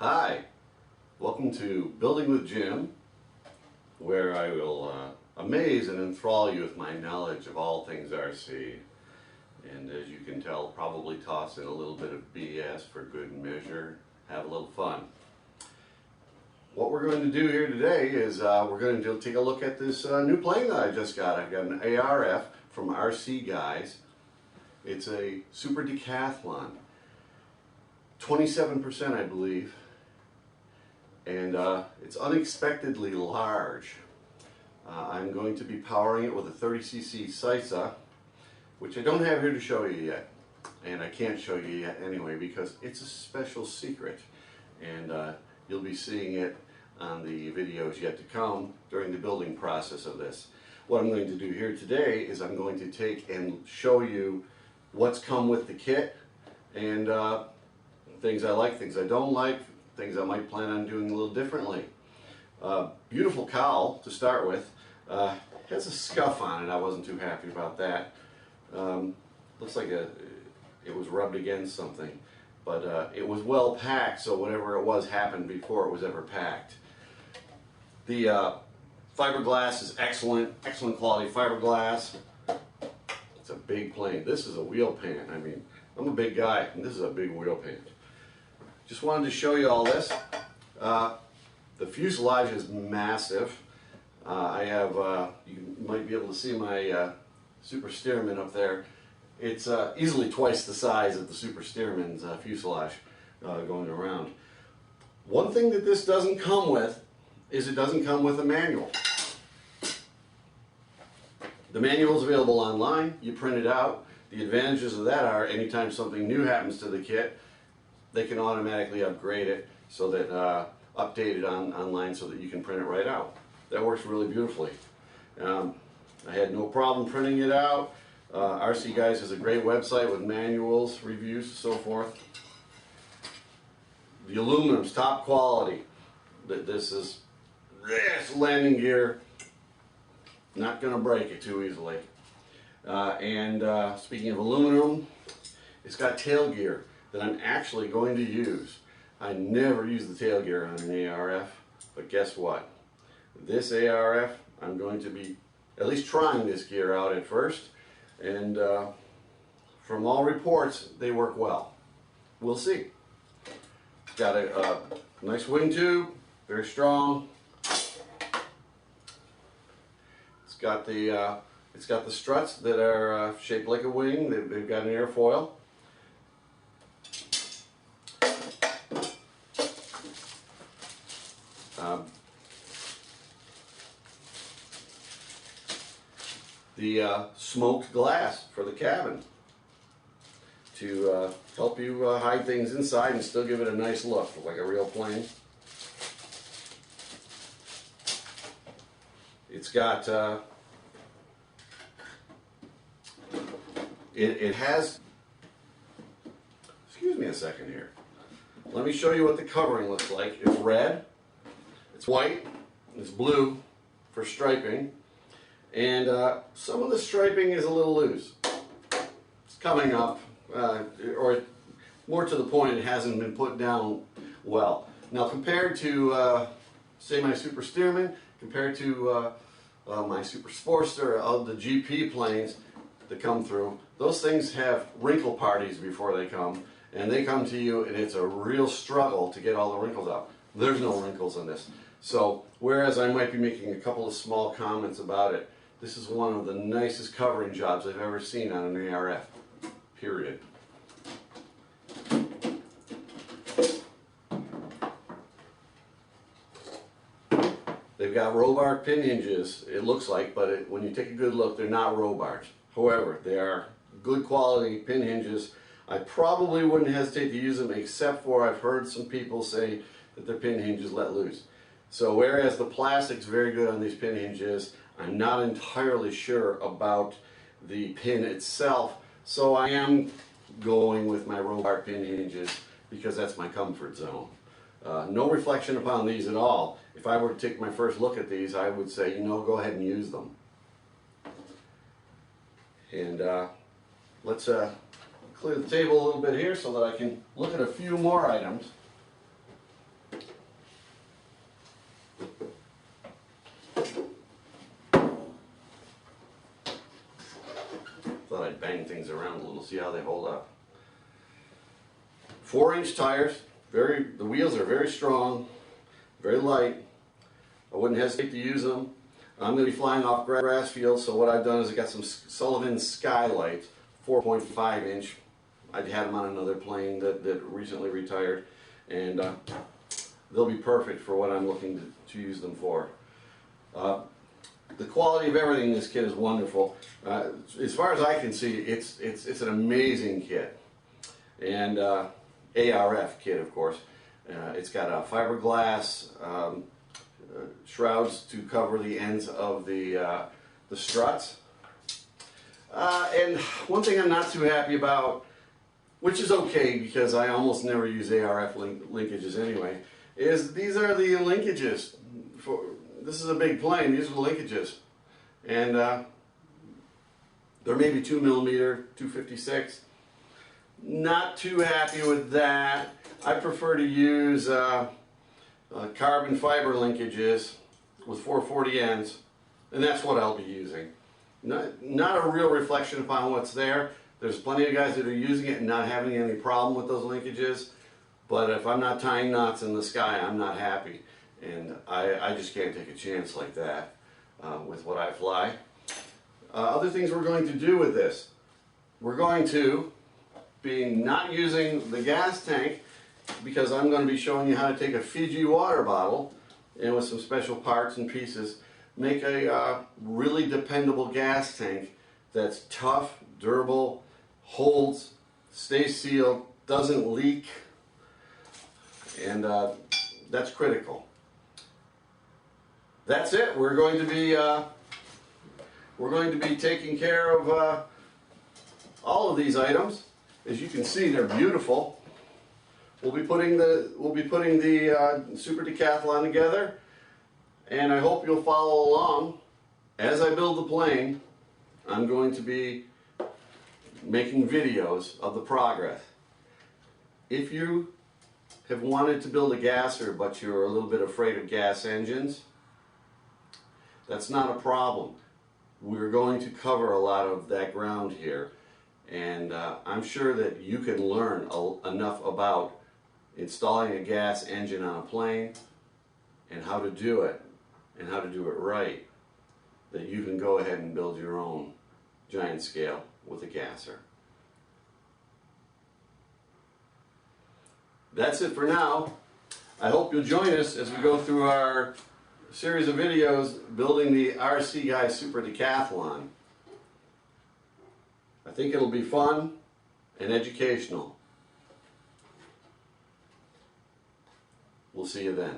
Hi, welcome to Building with Jim, where I will amaze and enthrall you with my knowledge of all things RC. And as you can tell, probably toss in a little bit of BS for good measure, have a little fun. What we're going to do here today is we're going to take a look at this new plane that I just got. I've got an ARF from RC Guys. It's a Super Decathlon, 27% I believe, and it's unexpectedly large. I'm going to be powering it with a 30cc Sisa, which I don't have here to show you yet, and I can't show you yet anyway because it's a special secret, and you'll be seeing it on the videos yet to come during the building process of this. What I'm going to do here today is I'm going to take and show you what's come with the kit, and things I like, things I don't like, things I might plan on doing a little differently. Beautiful cowl to start with. Has a scuff on it. I wasn't too happy about that. Looks like it was rubbed against something, but it was well packed, so whatever it was happened before it was ever packed. The fiberglass is excellent quality fiberglass. It's a big plane. This is a wheel pan. I mean, I'm a big guy, and this is a big wheel pan. Just wanted to show you all this. The fuselage is massive. I have, you might be able to see my Super Stearman up there. It's easily twice the size of the Super Stearman's fuselage going around. One thing that this doesn't come with is it doesn't come with a manual. The manual is available online. You print it out. The advantages of that are anytime something new happens to the kit, they can automatically upgrade it so that update it online so that you can print it right out. That works really beautifully. I had no problem printing it out. RC Guys has a great website with manuals, reviews, and so forth. The aluminum's top quality. This landing gear, not going to break it too easily. Speaking of aluminum, it's got tail gear that I'm actually going to use. I never use the tail gear on an ARF, but guess what? This ARF, I'm going to be at least trying this gear out at first, and from all reports, they work well. We'll see. It's got a nice wing tube, very strong. It's got the struts that are shaped like a wing. They've got an airfoil. The smoked glass for the cabin to help you hide things inside and still give it a nice look like a real plane. It's got it has, excuse me a second here, let me show you what the covering looks like. It's red, it's white, it's blue for striping, and some of the striping is a little loose. It's coming up, or more to the point, it hasn't been put down well. Now compared to say my Super Stearman, compared to my Super Sportster, of the GP planes that come through, those things have wrinkle parties before they come, and they come to you and it's a real struggle to get all the wrinkles out. There's no wrinkles on this. So whereas I might be making a couple of small comments about it, this is one of the nicest covering jobs I've ever seen on an ARF, period. They've got Robar pin hinges, it looks like, but when you take a good look, they're not Robars. However, they are good quality pin hinges. I probably wouldn't hesitate to use them, except for I've heard some people say that their pin hinges let loose. So whereas the plastic's very good on these pin hinges, I'm not entirely sure about the pin itself, so I am going with my Robar pin hinges because that's my comfort zone. No reflection upon these at all. If I were to take my first look at these, I would say, you know, go ahead and use them. And let's clear the table a little bit here so that I can look at a few more items. like bang things around a little, see how they hold up. 4-inch tires, the wheels are very strong, very light. I wouldn't hesitate to use them. I'm going to be flying off grass fields, so what I've done is I got some Sullivan Skylights, 4.5 inch. I had them on another plane that recently retired, and they'll be perfect for what I'm looking to use them for. The quality of everything in this kit is wonderful. As far as I can see, it's an amazing kit, and ARF kit, of course. It's got a fiberglass shrouds to cover the ends of the struts. And one thing I'm not too happy about, which is okay because I almost never use ARF linkages anyway, is these are the linkages. This is a big plane, these are the linkages. And they're maybe 2mm, 256. Not too happy with that. I prefer to use carbon fiber linkages with 440 ends, and that's what I'll be using. Not a real reflection upon what's there. There's plenty of guys that are using it and not having any problem with those linkages, but if I'm not tying knots in the sky, I'm not happy, and I just can't take a chance like that with what I fly. Other things we're going to do with this, we're going to be not using the gas tank, because I'm going to be showing you how to take a Fiji water bottle and with some special parts and pieces make a really dependable gas tank that's tough, durable, holds, stays sealed, doesn't leak, and that's critical. That's it. We're going to be taking care of all of these items. As you can see, they're beautiful. We'll be putting the Super Decathlon together, and I hope you'll follow along. As I build the plane, I'm going to be making videos of the progress. If you have wanted to build a gasser but you're a little bit afraid of gas engines, that's not a problem. We're going to cover a lot of that ground here, and I'm sure that you can learn enough about installing a gas engine on a plane and how to do it and how to do it right, that you can go ahead and build your own giant scale with a gasser. That's it for now. I hope you'll join us as we go through our series of videos building the RC Guy Super Decathlon. I think it'll be fun and educational. We'll see you then.